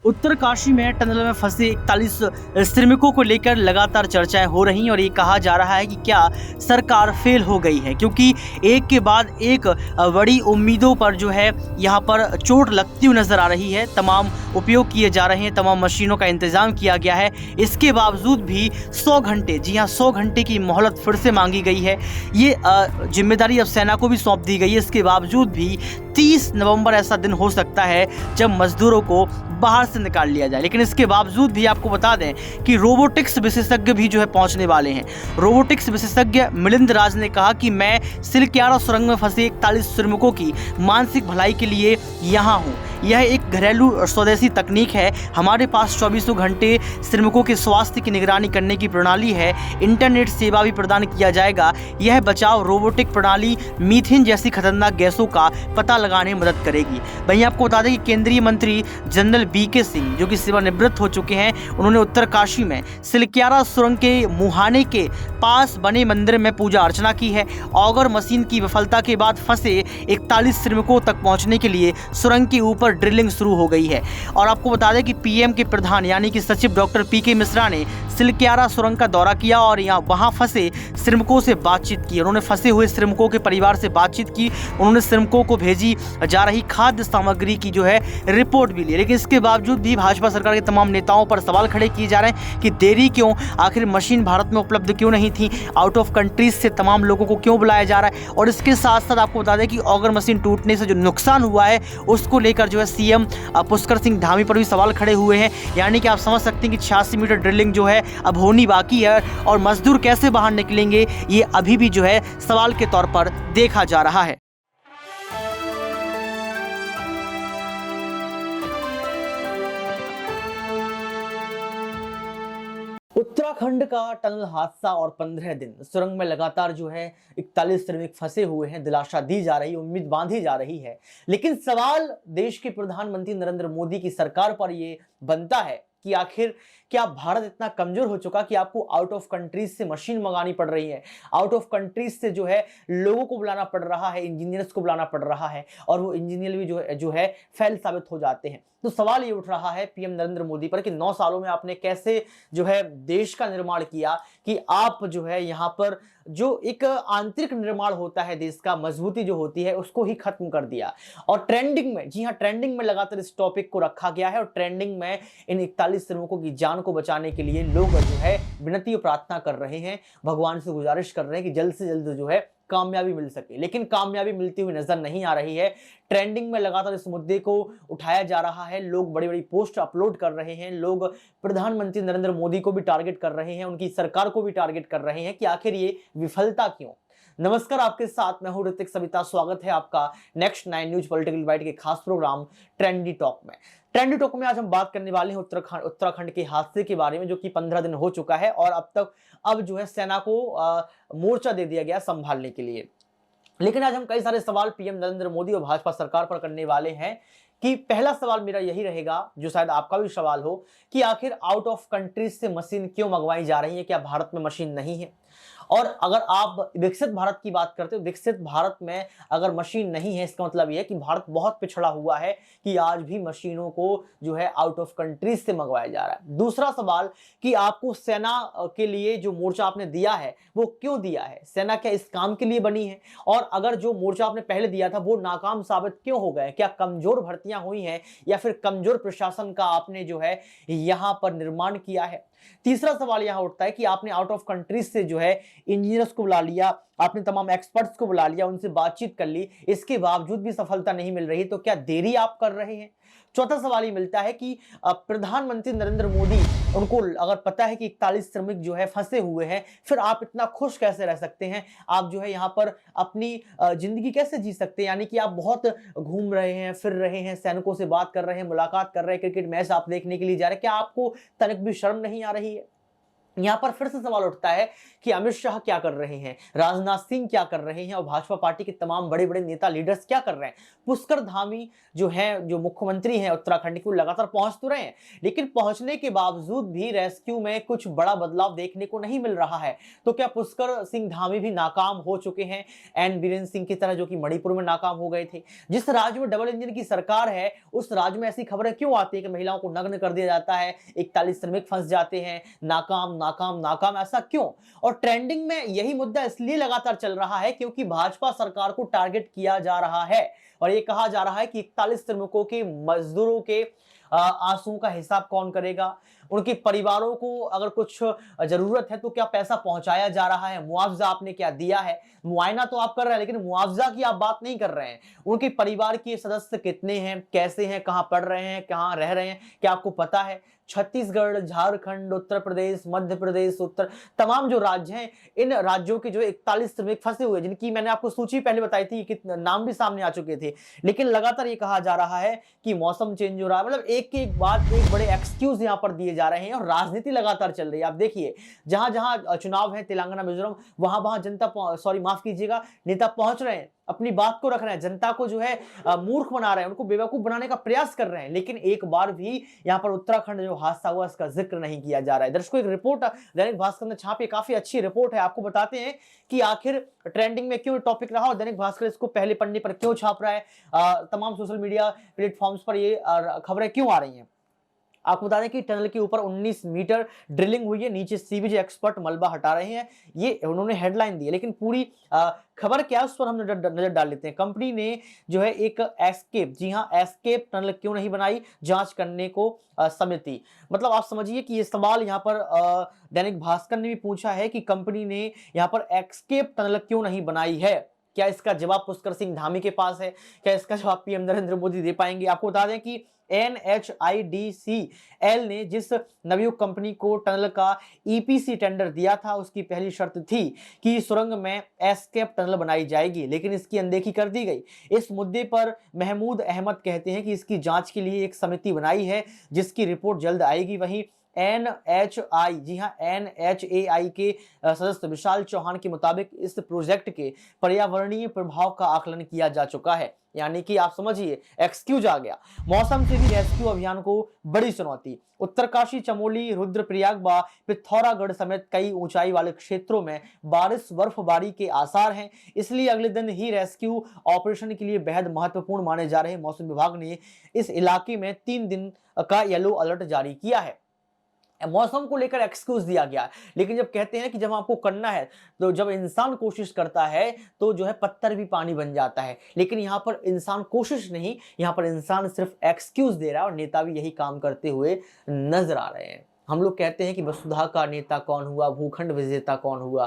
उत्तरकाशी में टनल में फंसे 41 श्रमिकों को लेकर लगातार चर्चाएं हो रही हैं और ये कहा जा रहा है कि क्या सरकार फेल हो गई है, क्योंकि एक के बाद एक बड़ी उम्मीदों पर जो है यहाँ पर चोट लगती हुई नजर आ रही है। तमाम उपयोग किए जा रहे हैं, तमाम मशीनों का इंतजाम किया गया है, इसके बावजूद भी 100 घंटे, जी हाँ 100 घंटे की मोहलत फिर से मांगी गई है। ये जिम्मेदारी अब सेना को भी सौंप दी गई है। इसके बावजूद भी 30 नवंबर ऐसा दिन हो सकता है जब मजदूरों को बाहर से निकाल लिया जाए। लेकिन इसके बावजूद भी आपको बता दें कि रोबोटिक्स विशेषज्ञ भी जो है पहुंचने वाले हैं। रोबोटिक्स विशेषज्ञ मिलिंद राज ने कहा कि मैं सिलक्यारा सुरंग में फंसे 41 श्रमिकों की मानसिक भलाई के लिए यहाँ हूँ। यह एक घरेलू स्वदेशी तकनीक है। हमारे पास 24 घंटे श्रमिकों के स्वास्थ्य की निगरानी करने की प्रणाली है। इंटरनेट सेवा भी प्रदान किया जाएगा। यह बचाव रोबोटिक प्रणाली मीथेन जैसी खतरनाक गैसों का पता लगाने में मदद करेगी। वहीं आपको बता दें कि केंद्रीय मंत्री जनरल बीके सिंह, जो कि सेवानिवृत्त हो चुके हैं, उन्होंने उत्तरकाशी में सिलक्यारा सुरंग के मुहाने के पास बने मंदिर में पूजा अर्चना की है। ऑगर मशीन की विफलता के बाद फंसे 41 श्रमिकों तक पहुंचने के लिए सुरंग के ऊपर ड्रिलिंग शुरू हो गई है। और आपको बता दें कि पीएम के प्रधान यानी कि सचिव डॉक्टर पीके मिश्रा ने सिलक्यारा सुरंग का दौरा किया और वहां फंसे श्रमिकों से बातचीत की। उन्होंने फंसे हुए श्रमिकों के परिवार से बातचीत की। उन्होंने श्रमिकों को भेजी जा रही खाद्य सामग्री की जो है रिपोर्ट भी ली। लेकिन इसके बावजूद भी भाजपा सरकार के तमाम नेताओं पर सवाल खड़े किए जा रहे हैं कि देरी क्यों, आखिर मशीन भारत में उपलब्ध क्यों नहीं थी, आउट ऑफ कंट्रीज से तमाम लोगों को क्यों बुलाया जा रहा है। और इसके साथ साथ आपको बता दें कि ऑगर मशीन टूटने से जो नुकसान हुआ है उसको लेकर जो है सीएम पुष्कर सिंह धामी पर भी सवाल खड़े हुए हैं। यानी कि आप समझ सकते हैं कि 86 मीटर ड्रिलिंग जो है अब होनी बाकी है और मजदूर कैसे बाहर निकलेंगे ये अभी भी जो है सवाल के तौर पर देखा जा रहा है। उत्तराखंड का टनल हादसा और 15 दिन सुरंग में लगातार जो है 41 श्रमिक फंसे हुए हैं। दिलासा दी जा रही, उम्मीद बांधी जा रही है। लेकिन सवाल देश के प्रधानमंत्री नरेंद्र मोदी की सरकार पर यह बनता है कि आखिर क्या भारत इतना कमजोर हो चुका कि आपको आउट ऑफ कंट्रीज से मशीन मंगानी पड़ रही है, आउट ऑफ कंट्रीज से जो है लोगों को बुलाना पड़ रहा है, इंजीनियर्स को बुलाना पड़ रहा है और वो इंजीनियर भी जो है फेल साबित हो जाते हैं। तो सवाल ये उठ रहा है पीएम नरेंद्र मोदी पर कि 9 सालों में आपने कैसे जो है देश का निर्माण किया कि आप जो है यहाँ पर जो एक आंतरिक निर्माण होता है देश का, मजबूती जो होती है उसको ही खत्म कर दिया। और ट्रेंडिंग में, जी हाँ ट्रेंडिंग में लगातार इस टॉपिक को रखा गया है और ट्रेंडिंग में इन 41 श्रमिकों की जान को बचाने के लिए लोग जो है विनती और प्रार्थना कर रहे हैं, भगवान से गुजारिश कर रहे हैं कि जल्द से जल्द जो है कामयाबी मिल सके। लेकिन कामयाबी मिलती हुई नजर नहीं आ रही है। ट्रेंडिंग में लगातार इस मुद्दे को उठाया जा रहा है, लोग बड़ी बड़ी पोस्ट अपलोड कर रहे हैं, लोग प्रधानमंत्री नरेंद्र मोदी को भी टारगेट कर रहे हैं, उनकी सरकार को भी टारगेट कर रहे हैं कि आखिर ये विफलता क्यों। नमस्कार, आपके साथ मैं हूं ऋतिक सविता। स्वागत है आपका नेक्स्ट 9 न्यूज पॉलिटिकल बाइट के खास प्रोग्राम ट्रेंडी टॉक में। ट्रेंडी टॉक में आज हम बात करने वाले हैं उत्तराखंड के हादसे के बारे में, जो कि 15 दिन हो चुका है और अब जो है सेना को मोर्चा दे दिया गया संभालने के लिए। लेकिन आज हम कई सारे सवाल पीएम नरेंद्र मोदी और भाजपा सरकार पर करने वाले हैं कि पहला सवाल मेरा यही रहेगा, जो शायद आपका भी सवाल हो, कि आखिर आउट ऑफ कंट्रीज से मशीन क्यों मंगवाई जा रही है, क्या भारत में मशीन नहीं है। और अगर आप विकसित भारत की बात करते हो, विकसित भारत में अगर मशीन नहीं है इसका मतलब यह है कि भारत बहुत पिछड़ा हुआ है कि आज भी मशीनों को जो है आउट ऑफ कंट्रीज से मंगवाया जा रहा है। दूसरा सवाल कि आपको सेना के लिए जो मोर्चा आपने दिया है वो क्यों दिया है, सेना क्या इस काम के लिए बनी है, और अगर जो मोर्चा आपने पहले दिया था वो नाकाम साबित क्यों हो गए, क्या कमजोर भर्तियां हुई हैं या फिर कमजोर प्रशासन का आपने जो है यहां पर निर्माण किया है। तीसरा सवाल यहां उठता है कि आपने आउट ऑफ कंट्रीज से जो है इंजीनियर्स को बुला लिया, आपने तमाम एक्सपर्ट्स को बुला लिया, उनसे बातचीत कर ली, इसके बावजूद भी सफलता नहीं मिल रही, तो क्या देरी आप कर रहे हैं। चौथा सवाल ये मिलता है कि प्रधानमंत्री नरेंद्र मोदी, उनको अगर पता है कि 41 श्रमिक जो है फंसे हुए हैं, फिर आप इतना खुश कैसे रह सकते हैं, आप जो है यहाँ पर अपनी जिंदगी कैसे जी सकते हैं। यानी कि आप बहुत घूम रहे हैं, फिर रहे हैं, सैनिकों से बात कर रहे हैं, मुलाकात कर रहे हैं, क्रिकेट मैच आप देखने के लिए जा रहे हैं, क्या आपको तनिक भी शर्म नहीं आ रही है। यहां पर फिर से सवाल उठता है कि अमित शाह क्या कर रहे हैं, राजनाथ सिंह क्या कर रहे हैं और भाजपा पार्टी के तमाम बड़े बड़े नेता लीडर्स क्या कर रहे हैं। पुष्कर धामी जो है, जो मुख्यमंत्री हैं उत्तराखंड के, वो लगातार पहुंच तो रहे हैं, लेकिन पहुंचने के बावजूद भी रेस्क्यू में कुछ बड़ा बदलाव देखने को नहीं मिल रहा है। तो क्या पुष्कर सिंह धामी भी नाकाम हो चुके हैं, एन बीरेंद्र सिंह की तरह, जो कि मणिपुर में नाकाम हो गए थे? जिस राज्य में डबल इंजन की सरकार है, उस राज्य में ऐसी खबरें क्यों आती है कि महिलाओं को नग्न कर दिया जाता है, 41 श्रमिक फंस जाते हैं, नाकाम नाकाम नाकाम, ऐसा क्यों? और ट्रेंडिंग में यही मुद्दा इसलिए लगातार चल रहा है क्योंकि भाजपा सरकार को टारगेट किया जा रहा है और ये कहा जा रहा है कि 41 श्रमिकों के, मजदूरों के आंसुओं का हिसाब कौन करेगा, उनके परिवारों को अगर कुछ जरूरत है तो क्या पैसा पहुंचाया जा रहा है, मुआवजा आपने क्या दिया है? मुआयना तो आप कर रहे हैं लेकिन मुआवजा की आप बात नहीं कर रहे हैं। उनके परिवार के सदस्य कितने हैं, कैसे हैं, कहां पढ़ रहे हैं, कहां रह रहे हैं, क्या आपको पता है? छत्तीसगढ़, झारखंड, उत्तर प्रदेश, मध्य प्रदेश, उत्तर, तमाम जो राज्य हैं, इन राज्यों के जो 41 श्रमिक फंसे हुए, जिनकी मैंने आपको सूची पहले बताई थी, कितने नाम भी सामने आ चुके थे, लेकिन लगातार ये कहा जा रहा है कि मौसम चेंज हो रहा है। मतलब एक के एक बात, एक बड़े एक्सक्यूज यहां पर दिए जा रहे हैं और राजनीति लगातार चल रही है। आप देखिए, जहां जहां चुनाव है, तेलंगाना, मिजोरम, वहां वहां जनता, सॉरी माफ कीजिएगा, नेता पहुंच रहे हैं, अपनी बात को रख रहे हैं, जनता को जो है मूर्ख बना रहे हैं, उनको बेवकूफ बनाने का प्रयास कर रहे हैं, लेकिन एक बार भी यहां पर उत्तराखंड जो हादसा हुआ इसका जिक्र नहीं किया जा रहा है। दर्शकों, एक रिपोर्ट दैनिक भास्कर ने छापी, काफी अच्छी रिपोर्ट है, आपको बताते हैं कि आखिर ट्रेंडिंग में क्यों टॉपिक रहा और दैनिक भास्कर इसको पहले पन्ने पर क्यों छाप रहा है, तमाम सोशल मीडिया प्लेटफॉर्म्स पर ये खबरें क्यों आ रही हैं। आपको बता दें कि टनल के ऊपर 19 मीटर ड्रिलिंग हुई है, नीचे सीबीजे एक्सपर्ट मलबा हटा रहे हैं, ये उन्होंने हेडलाइन दी है, लेकिन पूरी खबर क्या है उस पर हम नजर डाल लेते हैं। कंपनी ने जो है एक एस्केप, जी हां, एस्केप टनल क्यों नहीं बनाई, जांच करने को समिति। मतलब आप समझिए कि ये सवाल यहां पर दैनिक भास्कर ने भी पूछा है कि कंपनी ने यहां पर एस्केप टनल क्यों नहीं बनाई है। क्या इसका जवाब पुष्कर सिंह धामी के पास है? क्या इसका जवाब पीएम नरेंद्र मोदी दे पाएंगे? आपको बता दें कि NHIDCL ने जिस नवयुक्त कंपनी को टनल का EPC टेंडर दिया था, उसकी पहली शर्त थी कि सुरंग में एस्केप टनल बनाई जाएगी, लेकिन इसकी अनदेखी कर दी गई। इस मुद्दे पर महमूद अहमद कहते हैं कि इसकी जांच के लिए एक समिति बनाई है जिसकी रिपोर्ट जल्द आएगी। वहीं NHI, जी हाँ, NHAI के सदस्य विशाल चौहान के मुताबिक इस प्रोजेक्ट के पर्यावरणीय प्रभाव का आकलन किया जा चुका है। यानी कि आप समझिए, एक्सक्यूज आ गया। मौसम से भी रेस्क्यू अभियान को बड़ी चुनौती। उत्तरकाशी, चमोली, रुद्रप्रयाग व पिथौरागढ़ समेत कई ऊंचाई वाले क्षेत्रों में बारिश, बर्फबारी के आसार हैं, इसलिए अगले दिन ही रेस्क्यू ऑपरेशन के लिए बेहद महत्वपूर्ण माने जा रहे। मौसम विभाग ने इस इलाके में 3 दिन का येलो अलर्ट जारी किया है। मौसम को लेकर एक्सक्यूज दिया गया, लेकिन जब कहते हैं कि जब आपको करना है, तो जब इंसान कोशिश करता है तो जो है पत्थर भी पानी बन जाता है, लेकिन यहाँ पर इंसान कोशिश नहीं, यहाँ पर इंसान सिर्फ एक्सक्यूज दे रहा है और नेता भी यही काम करते हुए नजर आ रहे हैं। हम लोग कहते हैं कि वसुधा का नेता कौन हुआ, भूखंड विजेता कौन हुआ,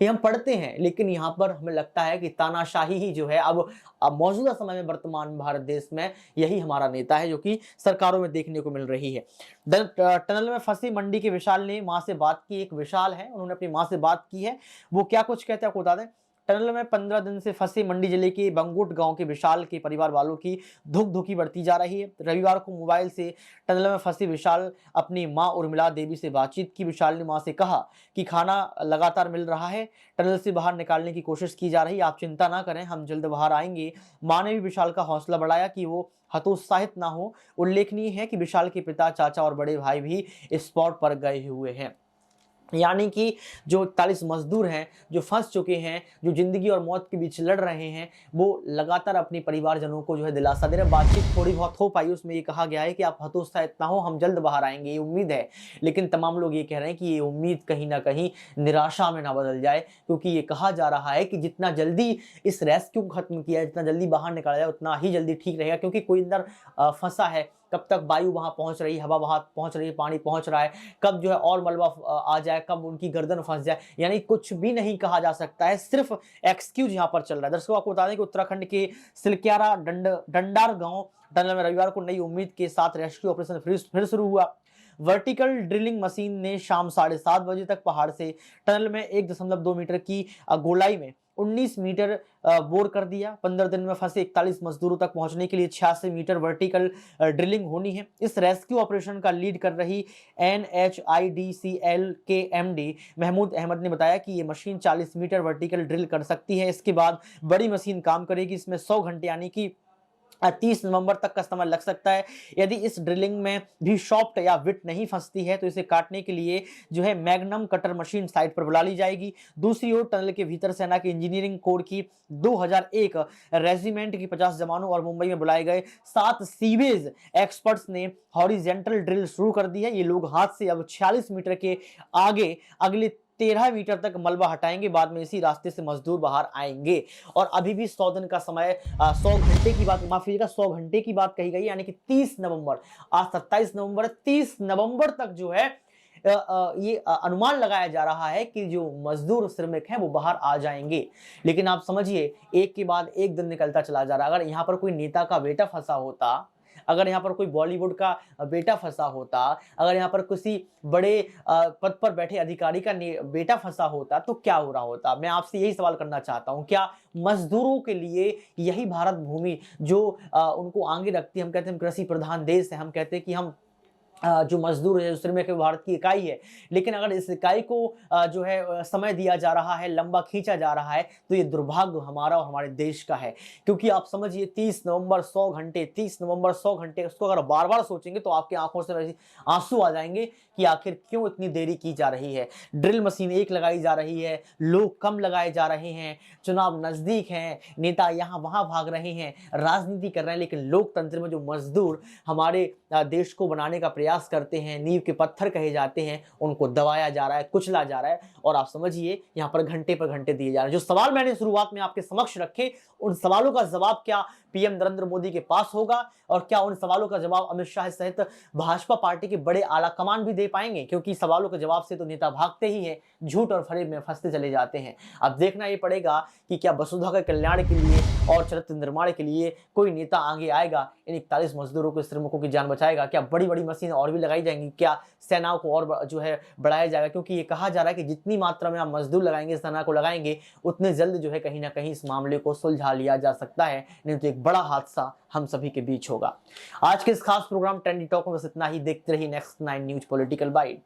ये हम पढ़ते हैं, लेकिन यहाँ पर हमें लगता है कि तानाशाही ही जो है अब मौजूदा समय में, वर्तमान भारत देश में यही हमारा नेता है, जो कि सरकारों में देखने को मिल रही है। टनल में फंसी मंडी के विशाल ने मां से बात की। एक विशाल है, उन्होंने अपनी मां से बात की है, वो क्या कुछ कहते हैं आपको बता दें। टनल में 15 दिन से फंसे मंडी जिले के बंगुट गांव के विशाल के परिवार वालों की धुक-धुकी बढ़ती जा रही है। रविवार को मोबाइल से टनल में फंसी विशाल अपनी मां उर्मिला देवी से बातचीत की। विशाल ने मां से कहा कि खाना लगातार मिल रहा है, टनल से बाहर निकालने की कोशिश की जा रही है, आप चिंता ना करें, हम जल्द बाहर आएंगे। मां ने भी विशाल का हौसला बढ़ाया कि वो हतोत्साहित ना हो। उल्लेखनीय है कि विशाल के पिता, चाचा और बड़े भाई भी स्पॉट पर गए हुए हैं। यानी कि जो 41 मजदूर हैं, जो फंस चुके हैं, जो जिंदगी और मौत के बीच लड़ रहे हैं, वो लगातार अपने परिवारजनों को जो है दिलासा दे रहे हैं। बातचीत थोड़ी बहुत हो पाई, उसमें ये कहा गया है कि आप हतोत्साहित ना हो, हम जल्द बाहर आएंगे, ये उम्मीद है। लेकिन तमाम लोग ये कह रहे हैं कि ये उम्मीद कहीं ना कहीं निराशा में ना बदल जाए, क्योंकि ये कहा जा रहा है कि जितना जल्दी इस रेस्क्यू को खत्म किया, जितना जल्दी बाहर निकाला जाए, उतना ही जल्दी ठीक रहेगा। क्योंकि कोई अंदर फंसा है, कब तक वायु वहां पहुंच रही है, हवा वहां पहुंच रही है, पानी पहुंच रहा है, कब जो है और मलबा आ जाए, कब उनकी गर्दन फंस जाए, यानी कुछ भी नहीं कहा जा सकता है, सिर्फ एक्सक्यूज यहां पर चल रहा है। दर्शकों, आपको बता दें कि उत्तराखंड के सिलक्यारा डंडार गांव टनल में रविवार को नई उम्मीद के साथ रेस्क्यू ऑपरेशन फिर शुरू हुआ। वर्टिकल ड्रिलिंग मशीन ने शाम 7:30 बजे तक पहाड़ से टनल में 1.2 मीटर की गोलाई में 19 मीटर बोर कर दिया। 15 दिन में फंसे 41 मजदूरों तक पहुंचने के लिए 86 मीटर वर्टिकल ड्रिलिंग होनी है। इस रेस्क्यू ऑपरेशन का लीड कर रही NHIDCL के MD महमूद अहमद ने बताया कि ये मशीन 40 मीटर वर्टिकल ड्रिल कर सकती है। इसके बाद बड़ी मशीन काम करेगी। इसमें 100 घंटे यानी कि 30 नवंबर तक का समय लग सकता है। यदि इस ड्रिलिंग में भी शॉफ्ट या विट नहीं फंसती है तो इसे काटने के लिए जो है मैग्नम कटर मशीन साइट पर बुला ली जाएगी। दूसरी ओर टनल के भीतर सेना की इंजीनियरिंग कोर की 2001 रेजिमेंट की 50 जवानों और मुंबई में बुलाए गए 7 सीवेज एक्सपर्ट्स ने हॉरिजेंटल ड्रिल शुरू कर दी है। ये लोग हाथ से अब 46 मीटर के आगे अगले 13 मीटर तक मलबा हटाएंगे। बाद में इसी रास्ते से मजदूर बाहर आएंगे। और अभी भी 100 दिन का समय 100 घंटे की बात, माफ कीजिएगा 100 घंटे की बात कही गई, यानी कि 30 नवंबर, आज 27 नवंबर, 30 नवंबर तक जो है ये अनुमान लगाया जा रहा है कि जो मजदूर श्रमिक हैं वो बाहर आ जाएंगे। लेकिन आप समझिए, एक के बाद एक दिन निकलता चला जा रहा है। अगर यहाँ पर कोई नेता का बेटा फंसा होता, अगर यहाँ पर कोई बॉलीवुड का बेटा फंसा होता, अगर यहाँ पर किसी बड़े पद पर बैठे अधिकारी का बेटा फंसा होता तो क्या हो रहा होता? मैं आपसे यही सवाल करना चाहता हूँ। क्या मजदूरों के लिए यही भारत भूमि जो उनको आगे रखती है? हम कहते हैं हम कृषि प्रधान देश है, हम कहते हैं कि हम जो मजदूर है, श्रमिक है, भारत की इकाई है। लेकिन अगर इस इकाई को जो है समय दिया जा रहा है, लंबा खींचा जा रहा है, तो ये दुर्भाग्य हमारा और हमारे देश का है। क्योंकि आप समझिए 30 नवंबर 100 घंटे, 30 नवंबर 100 घंटे, उसको अगर बार बार सोचेंगे तो आपकी आंखों से वैसे आंसू आ जाएंगे कि आखिर क्यों इतनी देरी की जा रही है। ड्रिल मशीन एक लगाई जा रही है, लोग कम लगाए जा रहे हैं, चुनाव नजदीक हैं, नेता यहाँ वहां भाग रहे हैं, राजनीति कर रहे हैं, लेकिन लोकतंत्र में जो मजदूर हमारे देश को बनाने का प्रयास करते हैं, नींव के पत्थर कहे जाते हैं, उनको दबाया जा रहा है, कुचला जा रहा है। और आप समझिए यहाँ पर घंटे दिए जा रहे हैं। जो सवाल मैंने शुरुआत में आपके समक्ष रखे, उन सवालों का जवाब क्या पीएम नरेंद्र मोदी के पास होगा, और क्या उन सवालों का जवाब अमित शाह सहित भाजपा पार्टी के बड़े आला कमान भी दे पाएंगे? क्योंकि सवालों के जवाब से तो नेता भागते ही हैं, झूठ और फरेब में फंसते चले जाते हैं। अब देखना ये पड़ेगा कि क्या वसुधा के कल्याण के लिए और चरित्र निर्माण के लिए कोई नेता आगे आएगा, इन 41 मजदूरों के श्रमिकों की जान बचाएगा? क्या बड़ी बड़ी मशीन और भी लगाई जाएंगी? क्या सेनाओं को और जो है बढ़ाया जाएगा? क्योंकि ये कहा जा रहा है कि जितनी मात्रा में आप मजदूर लगाएंगे, सेना को लगाएंगे, उतने जल्द जो है कहीं ना कहीं इस मामले को सुलझा लिया जा सकता है, नहीं तो एक बड़ा हादसा हम सभी के बीच होगा। आज के इस खास प्रोग्राम ट्रेंडी टॉक में बस इतना ही। देखते रहिए नेक्स्ट 9 न्यूज पॉलिटिकल बाइट।